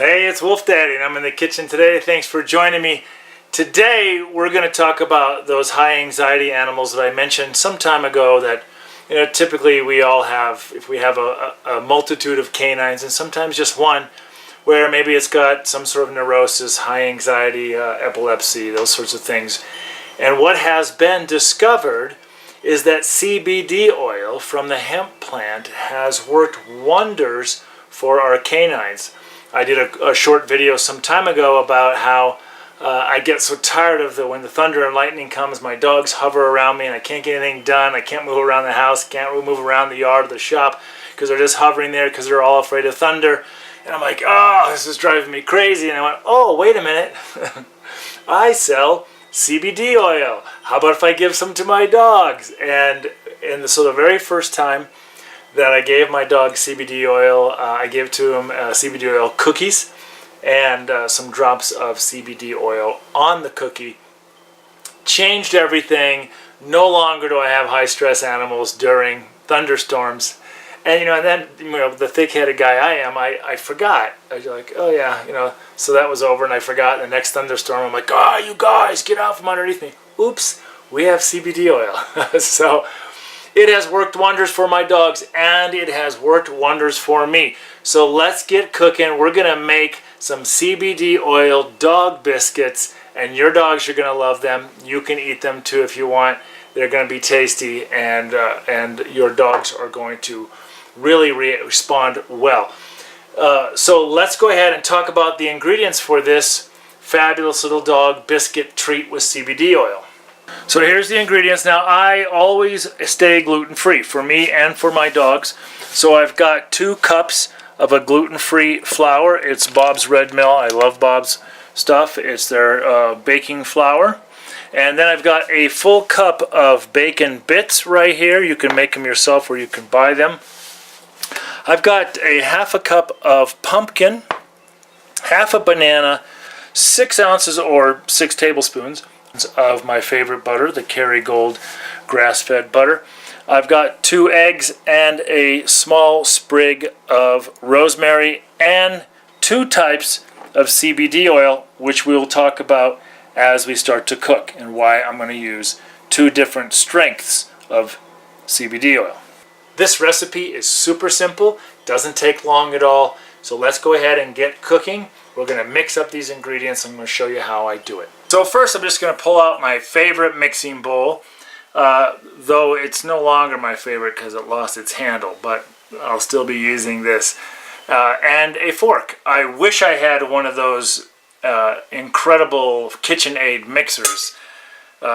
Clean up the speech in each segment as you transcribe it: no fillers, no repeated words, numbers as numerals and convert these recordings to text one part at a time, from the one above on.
Hey, it's Wolf Daddy, and I'm in the kitchen today. Thanks for joining me. Today, we're going to talk about those high anxiety animals that I mentioned some time ago that, typically we all have, if we have a multitude of canines, and sometimes just one, where maybe it's got some sort of neurosis, high anxiety, epilepsy, those sorts of things. And what has been discovered is that CBD oil from the hemp plant has worked wonders for our canines. I did a short video some time ago about how I get so tired of when the thunder and lightning comes, my dogs hover around me and I can't get anything done. I can't move around the house, can't move around the yard or the shop because they're just hovering there because they're all afraid of thunder. And I'm like, oh, this is driving me crazy. And I went, oh, wait a minute. I sell CBD oil. How about if I give some to my dogs? And so the very first time that I gave my dog CBD oil, I gave to him CBD oil cookies and some drops of CBD oil on the cookie. Changed everything. No longer do I have high stress animals during thunderstorms. And and then the thick-headed guy I am, I forgot. I was like, oh yeah, so that was over and I forgot. The next thunderstorm, I'm like, oh, you guys, get out from underneath me. Oops, we have CBD oil. So it has worked wonders for my dogs and it has worked wonders for me. So let's get cooking. We're gonna make some CBD oil dog biscuits and your dogs are gonna love them. You can eat them too if you want. They're gonna be tasty and your dogs are going to really respond well. So let's go ahead and talk about the ingredients for this fabulous little dog biscuit treat with CBD oil. So here's the ingredients. Now I always stay gluten-free for me and for my dogs. So I've got 2 cups of a gluten-free flour. It's Bob's Red Mill. I love Bob's stuff. It's their baking flour. And then I've got a full cup of bacon bits right here. You can make them yourself or you can buy them. I've got a half a cup of pumpkin, half a banana, 6 ounces or 6 tablespoons of my favorite butter, the Kerrygold grass-fed butter. I've got 2 eggs and a small sprig of rosemary and 2 types of CBD oil, which we'll talk about as we start to cook and why I'm going to use 2 different strengths of CBD oil. This recipe is super simple, doesn't take long at all, so let's go ahead and get cooking. We're going to mix up these ingredients and I'm going to show you how I do it. So first I'm just going to pull out my favorite mixing bowl, though it's no longer my favorite because it lost its handle, but I'll still be using this, and a fork. I wish I had one of those incredible KitchenAid mixers.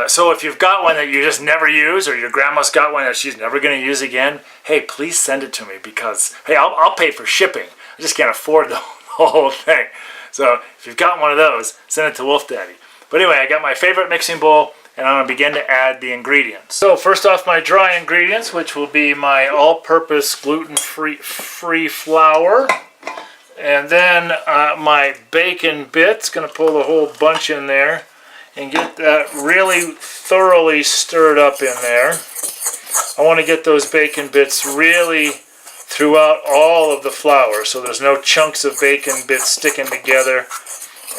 So if you've got one that you just never use, or your grandma's got one that she's never going to use again, hey, please send it to me because, hey, I'll pay for shipping. I just can't afford the whole thing. So if you've got one of those, send it to Wolf Daddy. But anyway, I got my favorite mixing bowl, and I'm going to begin to add the ingredients. So first off, my dry ingredients, which will be my all-purpose gluten-free flour. And then my bacon bits, going to pull the whole bunch in there and get that really thoroughly stirred up in there. I want to get those bacon bits really throughout all of the flour so there's no chunks of bacon bits sticking together,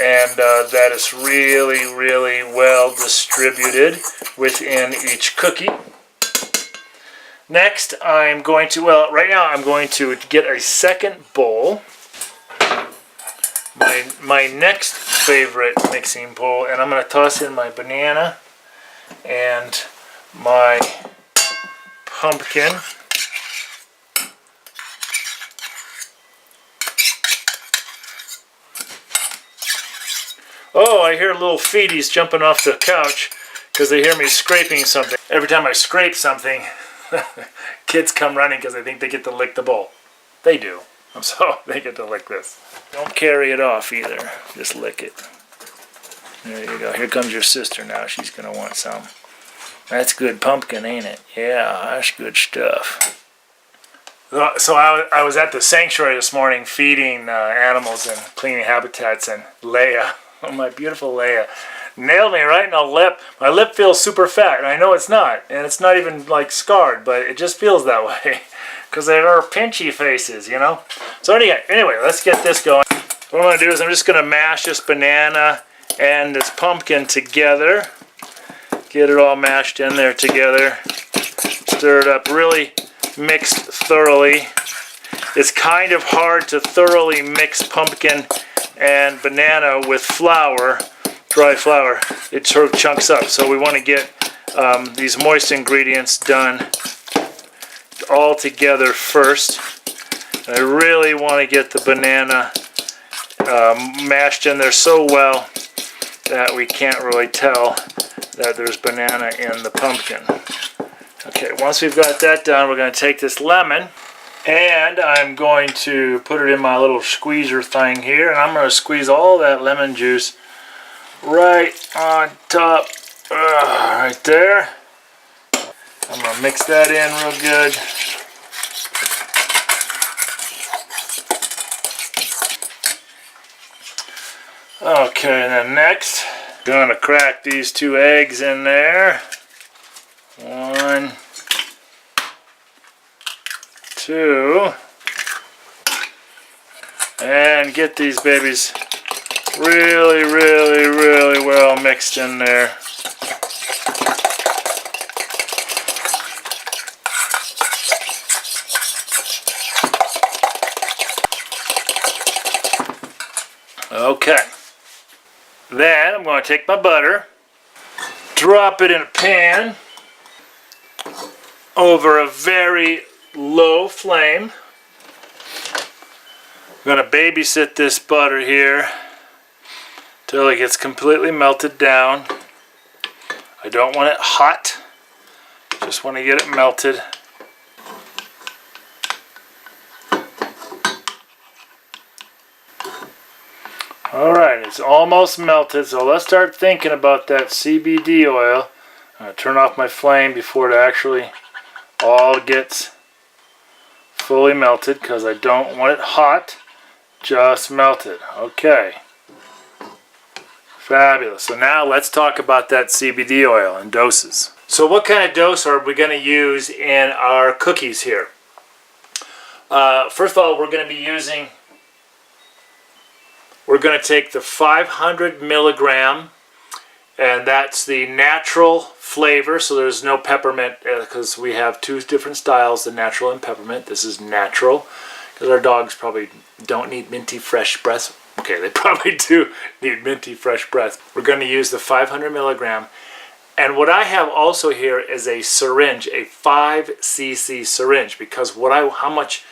and that is really, really well distributed within each cookie. Next, I'm going to, right now I'm going to get a second bowl. My next favorite mixing bowl, and I'm going to toss in my banana and my pumpkin. Oh, I hear little feeties jumping off the couch because they hear me scraping something. Every time I scrape something, kids come running because they think they get to lick the bowl. They do. So they get to lick this. Don't carry it off either. Just lick it. There you go. Here comes your sister now. She's going to want some. That's good pumpkin, ain't it? Yeah, that's good stuff. So I was at the sanctuary this morning feeding animals and cleaning habitats, and Leia, oh, my beautiful Leia, nailed me right in the lip. My lip feels super fat, and I know it's not. And it's not even like scarred, but it just feels that way. Because they are pinchy faces, So anyway, let's get this going. What I'm going to do is I'm just going to mash this banana and this pumpkin together. Get it all mashed in there together. Stir it up, really mixed thoroughly. It's kind of hard to thoroughly mix pumpkin and banana with flour, dry flour. It sort of chunks up. So we want to get these moist ingredients done all together first. And I really want to get the banana mashed in there so well that we can't really tell that there's banana in the pumpkin. Okay, once we've got that done, we're going to take this lemon and I'm going to put it in my little squeezer thing here, and I'm going to squeeze all that lemon juice right on top, right there. I'm going to mix that in real good. Okay, and then next, going to crack these 2 eggs in there. 1, 2, and get these babies really, really, really well mixed in there. Okay. Then I'm going to take my butter, drop it in a pan over a very low flame. I'm going to babysit this butter here till it gets completely melted down. I don't want it hot, just want to get it melted. Alright, it's almost melted, so let's start thinking about that CBD oil. I'm going to turn off my flame before it actually all gets fully melted because I don't want it hot, just melted. Okay. Fabulous. So now let's talk about that CBD oil and doses. So what kind of dose are we going to use in our cookies here? First of all, we're going to take the 500 milligram, and that's the natural flavor, so there's no peppermint because we have 2 different styles, the natural and peppermint. This is natural because our dogs probably don't need minty fresh breath. Okay, they probably do need minty fresh breath. We're going to use the 500 milligram, and what I have also here is a syringe, a 5 cc syringe, because how much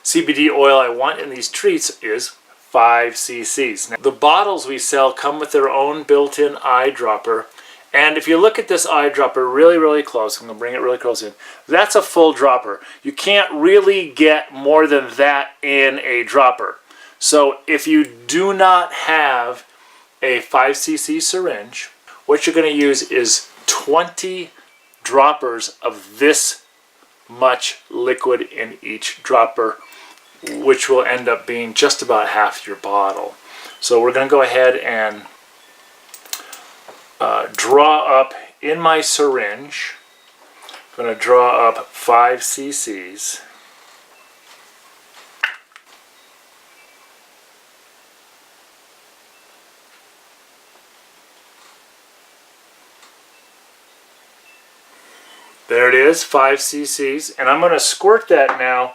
CBD oil I want in these treats is 5 cc's. Now, the bottles we sell come with their own built-in eyedropper, and if you look at this eyedropper really, really close, I'm going to bring it really close in, that's a full dropper. You can't really get more than that in a dropper. So if you do not have a 5 cc syringe, what you're going to use is 20 droppers of this much liquid in each dropper, which will end up being just about half your bottle. So we're going to go ahead and draw up in my syringe. I'm going to draw up 5 cc's. There it is, 5 cc's, and I'm going to squirt that now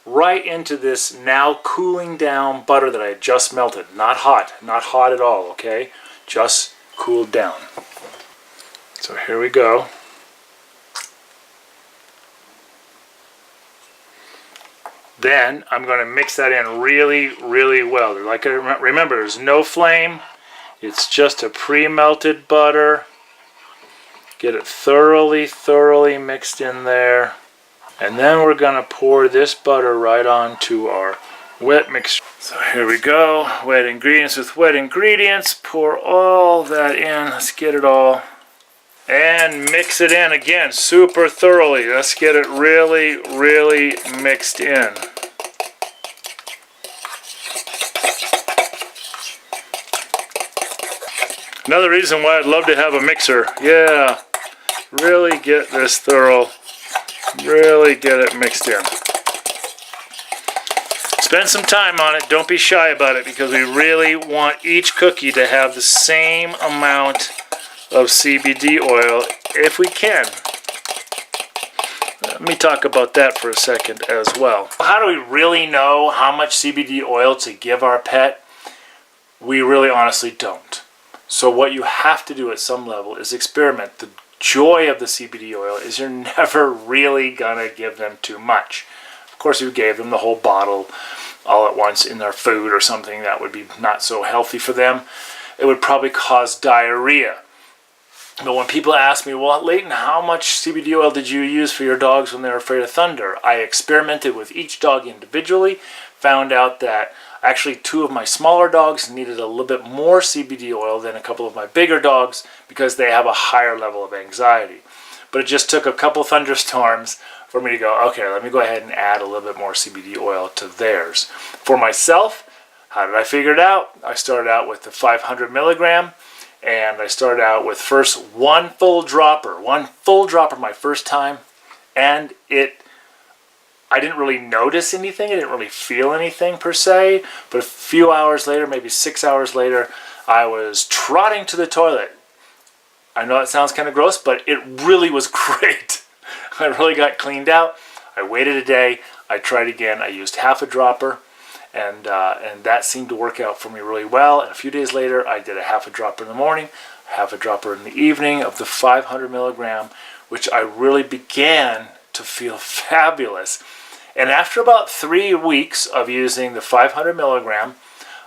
right into this now cooling down butter that I just melted. Not hot at all, okay? Just cooled down. So here we go. Then I'm going to mix that in really, really well. Like remember, there's no flame. It's just a pre-melted butter. Get it thoroughly, thoroughly mixed in there. And then we're going to pour this butter right onto our wet mixture. So here we go. Wet ingredients with wet ingredients. Pour all that in. Let's get it all. And mix it in again super thoroughly. Let's get it really, really mixed in. Another reason why I'd love to have a mixer. Yeah. Really get this thorough. Really get it mixed in. Spend some time on it. Don't be shy about it, because we really want each cookie to have the same amount of CBD oil if we can. Let me talk about that for a second as well. How do we really know how much CBD oil to give our pet? We really honestly don't. So what you have to do at some level is experiment. The joy of the CBD oil is you're never really gonna give them too much. Of course, if you gave them the whole bottle all at once in their food or something, that would be not so healthy for them. It would probably cause diarrhea. But when people ask me, well, Leighton, how much CBD oil did you use for your dogs when they were afraid of thunder? I experimented with each dog individually, found out that actually 2 of my smaller dogs needed a little bit more CBD oil than a couple of my bigger dogs because they have a higher level of anxiety. But it just took a couple thunderstorms for me to go, okay, let me go ahead and add a little bit more CBD oil to theirs. For myself, how did I figure it out? I started out with the 500 milligram, and I started out with first one full dropper my first time, and I didn't really notice anything, I didn't really feel anything per se, but a few hours later, maybe 6 hours later, I was trotting to the toilet. I know that sounds kind of gross, but it really was great. I really got cleaned out. I waited a day, I tried again, I used half a dropper, and that seemed to work out for me really well. And a few days later, I did a half a dropper in the morning, half a dropper in the evening of the 500 milligram, which I really began to feel fabulous. And after about 3 weeks of using the 500 milligram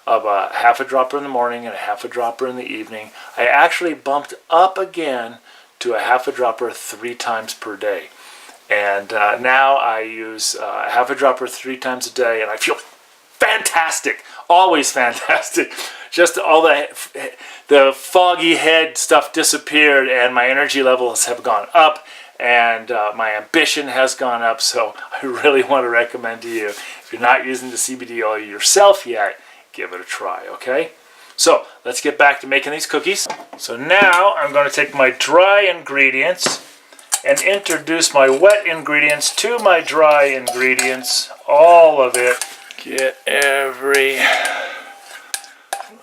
of a half a dropper in the morning and a half a dropper in the evening, I actually bumped up again to a half a dropper 3 times per day. And now I use a half a dropper 3 times a day, and I feel fantastic, always fantastic. Just all the foggy head stuff disappeared, and my energy levels have gone up, and my ambition has gone up. So I really want to recommend to you, if you're not using the CBD oil yourself yet, give it a try, okay? So let's get back to making these cookies. So now I'm going to take my dry ingredients and introduce my wet ingredients to my dry ingredients, all of it. Get every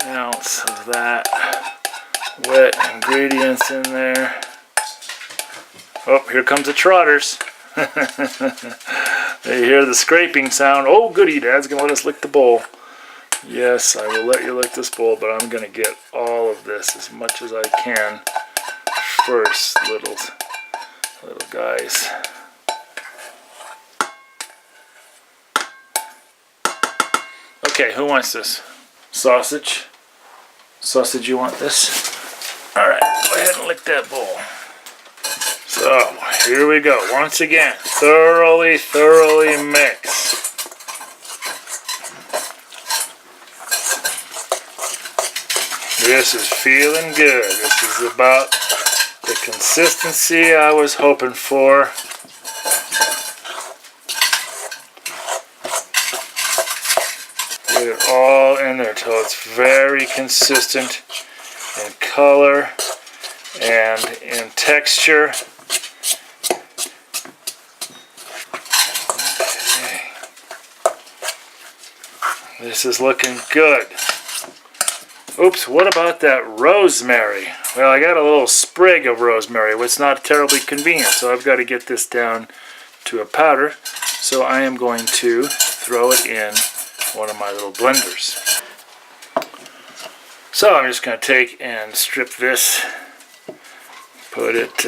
ounce of that wet ingredients in there. Oh, here comes the trotters. They hear the scraping sound. Oh, goody, Dad's going to let us lick the bowl. Yes, I will let you lick this bowl, but I'm going to get all of this as much as I can first, little guys. Okay, who wants this? Sausage? Sausage, you want this? Alright, go ahead and lick that bowl. So, here we go. Once again, thoroughly mix. This is feeling good. This is about the consistency I was hoping for. Get it all in there till it's very consistent in color and in texture. Okay. This is looking good. Oops, what about that rosemary? Well, I got a little sprig of rosemary, which is not terribly convenient, so I've got to get this down to a powder. So I am going to throw it in one of my little blenders. So I'm just going to take and strip this, put it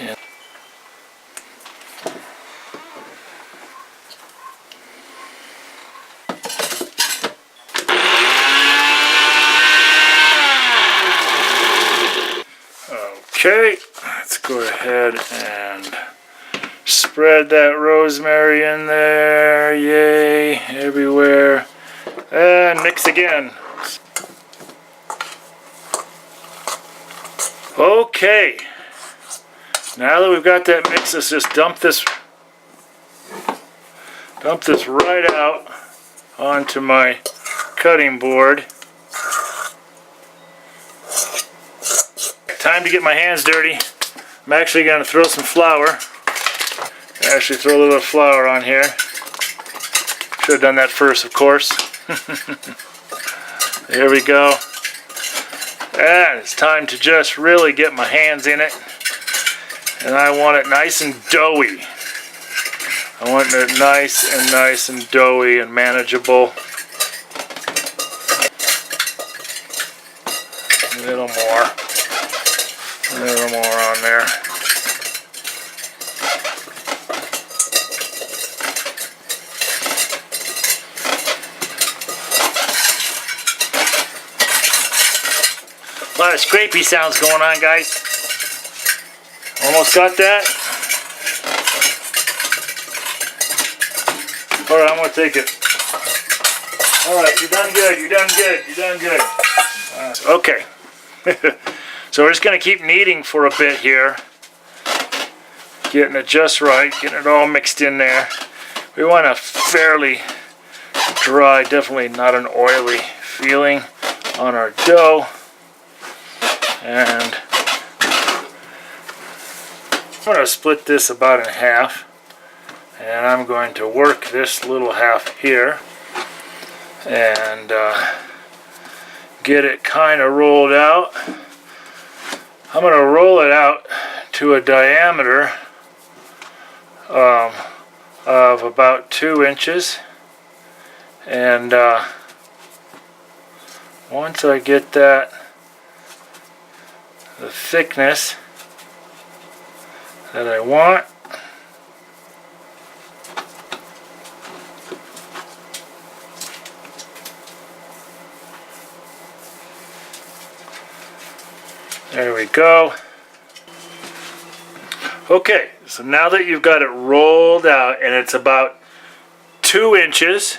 in. Okay, let's go ahead and spread that rosemary in there. Yay, everywhere. And mix again. Okay, now that we've got that mix, let's just dump this right out onto my cutting board. Time to get my hands dirty. I'm actually going to throw some flour. Actually throw a little flour on here. Should have done that first, of course. There we go. And it's time to just really get my hands in it. And I want it nice and doughy. I want it nice and doughy and manageable. A little more on there. A lot of scrapey sounds going on, guys. Almost got that. Alright, I'm going to take it. Alright, you're done good, you're done good, you're done good. Okay. So we're just going to keep kneading for a bit here. Getting it just right, getting it all mixed in there. We want a fairly dry, definitely not an oily feeling on our dough. And I'm going to split this about in half. And I'm going to work this little half here. And get it kind of rolled out. I'm going to roll it out to a diameter of about 2 inches. And once I get that, the thickness that I want, there we go. Okay, so now that you've got it rolled out and it's about 2 inches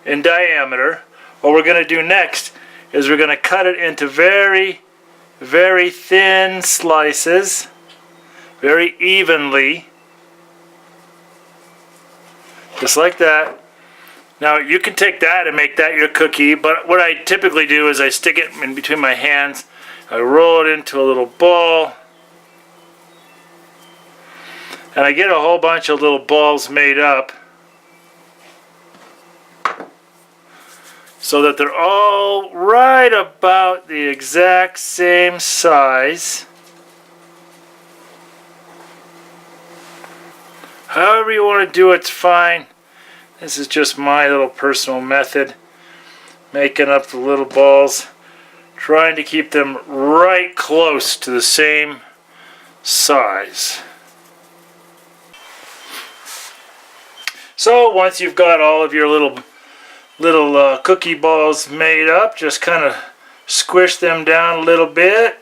in diameter, what we're going to do next is we're going to cut it into very thin slices, very evenly, just like that. Now you can take that and make that your cookie, but what I typically do is I stick it in between my hands, I roll it into a little ball, and I get a whole bunch of little balls made up so that they're all right about the exact same size. However you want to do it's fine. This is just my little personal method, making up the little balls, trying to keep them right close to the same size. So once you've got all of your little cookie balls made up, just kind of squish them down a little bit.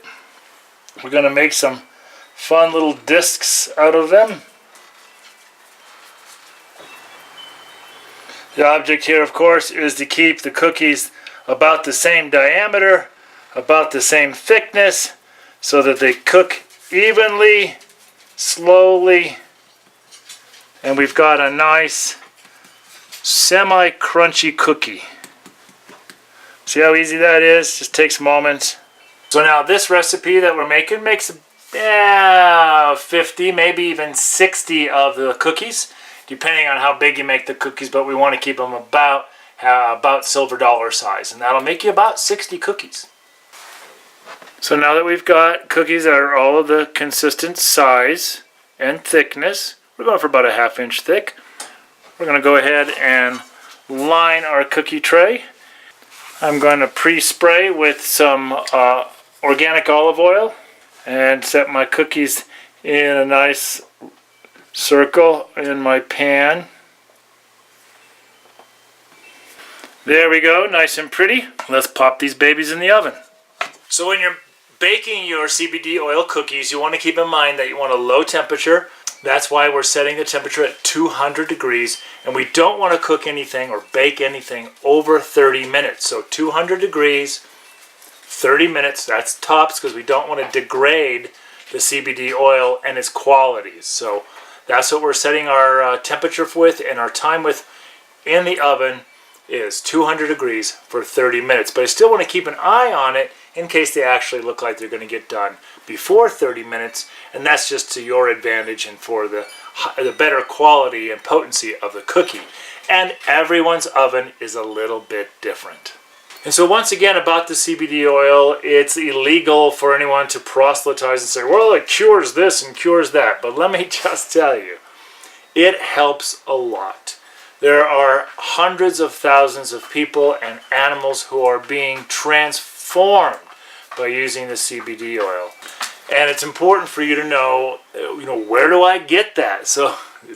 We're going to make some fun little discs out of them. The object here, of course, is to keep the cookies about the same diameter, about the same thickness, so that they cook evenly, slowly, and we've got a nice semi-crunchy cookie. See how easy that is? Just takes moments. So now this recipe that we're making makes 50, maybe even 60 of the cookies, depending on how big you make the cookies, but we want to keep them about silver dollar size, and that'll make you about 60 cookies. So now that we've got cookies that are all of the consistent size and thickness, we're going for about a 1/2 inch thick. We're going to go ahead and line our cookie tray. I'm going to pre-spray with some organic olive oil and set my cookies in a nice circle in my pan. There we go, nice and pretty. Let's pop these babies in the oven. So when you're baking your CBD oil cookies, you want to keep in mind that you want a low temperature. That's why we're setting the temperature at 200 degrees, and we don't want to cook anything or bake anything over 30 minutes. So 200 degrees, 30 minutes, that's tops, because we don't want to degrade the CBD oil and its qualities. So that's what we're setting our temperature with, and our time with in the oven is 200 degrees for 30 minutes. But I still want to keep an eye on it in case they actually look like they're going to get done before 30 minutes, and that's just to your advantage and for the better quality and potency of the cookie. and everyone's oven is a little bit different. And so once again about the CBD oil, it's illegal for anyone to proselytize and say, well, it cures this and cures that. But let me just tell you, it helps a lot. There are hundreds of thousands of people and animals who are being transformed by using the CBD oil. And it's important for you to know, where do I get that? So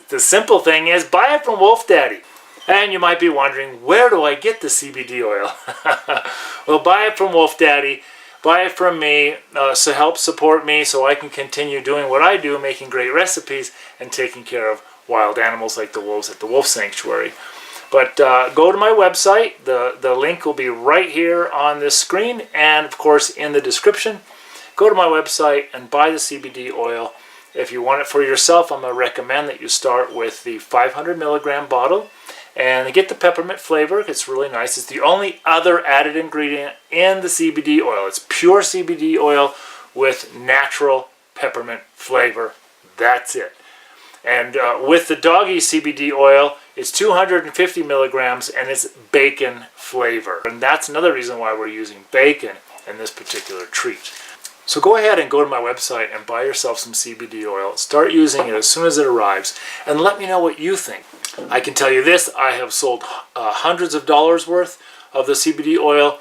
the simple thing is buy it from Wolf Daddy. And you might be wondering, where do I get the CBD oil? Well, buy it from Wolf Daddy. Buy it from me, so help support me so I can continue doing what I do, making great recipes and taking care of wild animals like the wolves at the Wolf Sanctuary. But go to my website. The link will be right here on this screen and, of course, in the description. Go to my website and buy the CBD oil. If you want it for yourself, I'm going to recommend that you start with the 500 milligram bottle. And get the peppermint flavor. It's really nice. It's the only other added ingredient in the CBD oil. It's pure CBD oil with natural peppermint flavor. That's it. And with the doggy CBD oil, it's 250 milligrams and it's bacon flavor. And that's another reason why we're using bacon in this particular treat. So go ahead and go to my website and buy yourself some CBD oil. Start using it as soon as it arrives and let me know what you think. I can tell you this, I have sold hundreds of dollars worth of the CBD oil.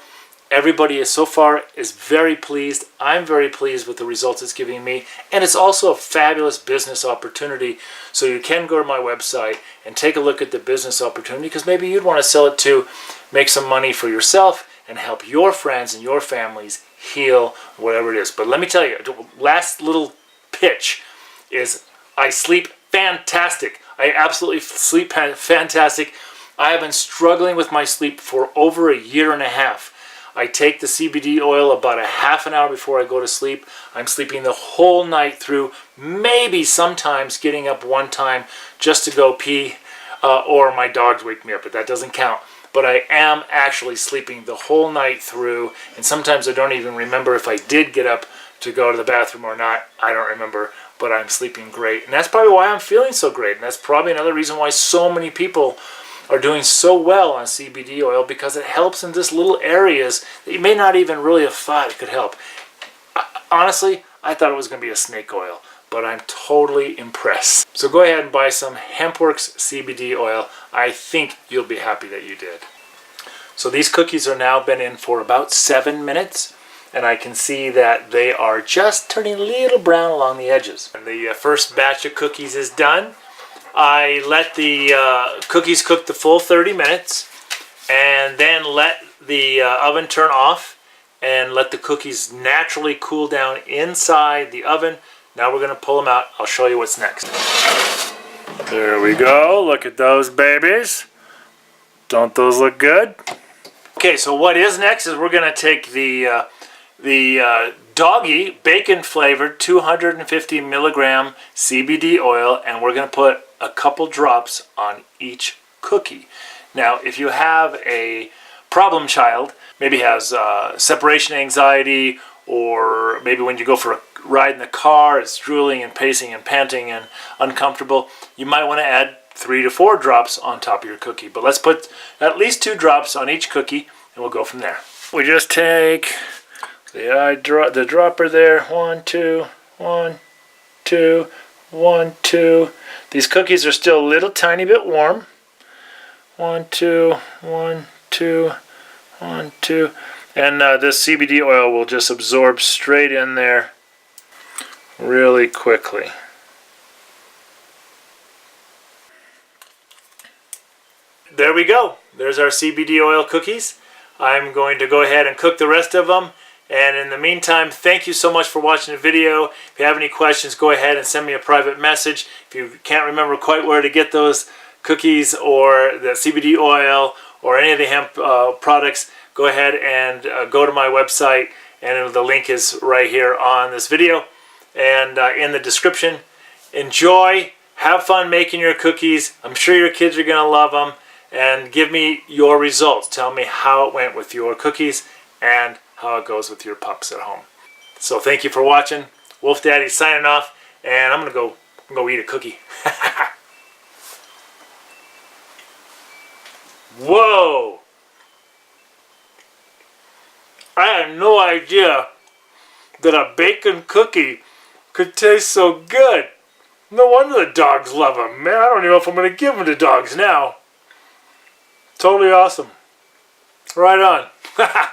Everybody so far is very pleased. I'm very pleased with the results it's giving me. And it's also a fabulous business opportunity. So you can go to my website and take a look at the business opportunity because maybe you'd want to sell it to make some money for yourself and help your friends and your families heal, whatever it is. But let me tell you, the last little pitch is I sleep fantastic. I absolutely sleep fantastic. I have been struggling with my sleep for over a year and a half. I take the CBD oil about a half an hour before I go to sleep. I'm sleeping the whole night through, maybe sometimes getting up one time just to go pee, or my dogs wake me up, but that doesn't count. But I am actually sleeping the whole night through, and sometimes I don't even remember if I did get up to go to the bathroom or not. I don't remember, but I'm sleeping great. And that's probably why I'm feeling so great. And that's probably another reason why so many people are doing so well on CBD oil, because it helps in just little areas that you may not even really have thought it could help. Honestly, I thought it was going to be a snake oil, but I'm totally impressed. So go ahead and buy some HempWorx CBD oil. I think you'll be happy that you did. So these cookies are now been in for about 7 minutes, and I can see that they are just turning a little brown along the edges. And the first batch of cookies is done. I let the cookies cook the full 30 minutes and then let the oven turn off and let the cookies naturally cool down inside the oven. Now we're going to pull them out. I'll show you what's next. There we go. Look at those babies. Don't those look good? Okay, so what is next is we're going to take the doggy bacon flavored 250 milligram CBD oil, and we're going to put a couple drops on each cookie. Now, if you have a problem child, maybe has separation anxiety, or maybe when you go for a ride in the car, it's drooling and pacing and panting and uncomfortable, you might want to add 3 to 4 drops on top of your cookie. But let's put at least 2 drops on each cookie, and we'll go from there. We just take the dropper there. 1, 2, 1, 2, 1, 2. These cookies are still a little tiny bit warm. 1, 2, 1, 2, 1, 2. And this CBD oil will just absorb straight in there really quickly. There we go. There's our CBD oil cookies. I'm going to go ahead and cook the rest of them. And in the meantime, thank you so much for watching the video. If you have any questions, go ahead and send me a private message. If you can't remember quite where to get those cookies or the CBD oil or any of the hemp products, go ahead and go to my website, and the link is right here on this video and in the description. Enjoy, have fun making your cookies. I'm sure your kids are going to love them, and give me your results. Tell me how it went with your cookies and how it goes with your pups at home. So thank you for watching. Wolf Daddy signing off, and I'm gonna go eat a cookie. Whoa! I had no idea that a bacon cookie could taste so good. No wonder the dogs love them. Man, I don't even know if I'm going to give them to dogs now. Totally awesome. Right on.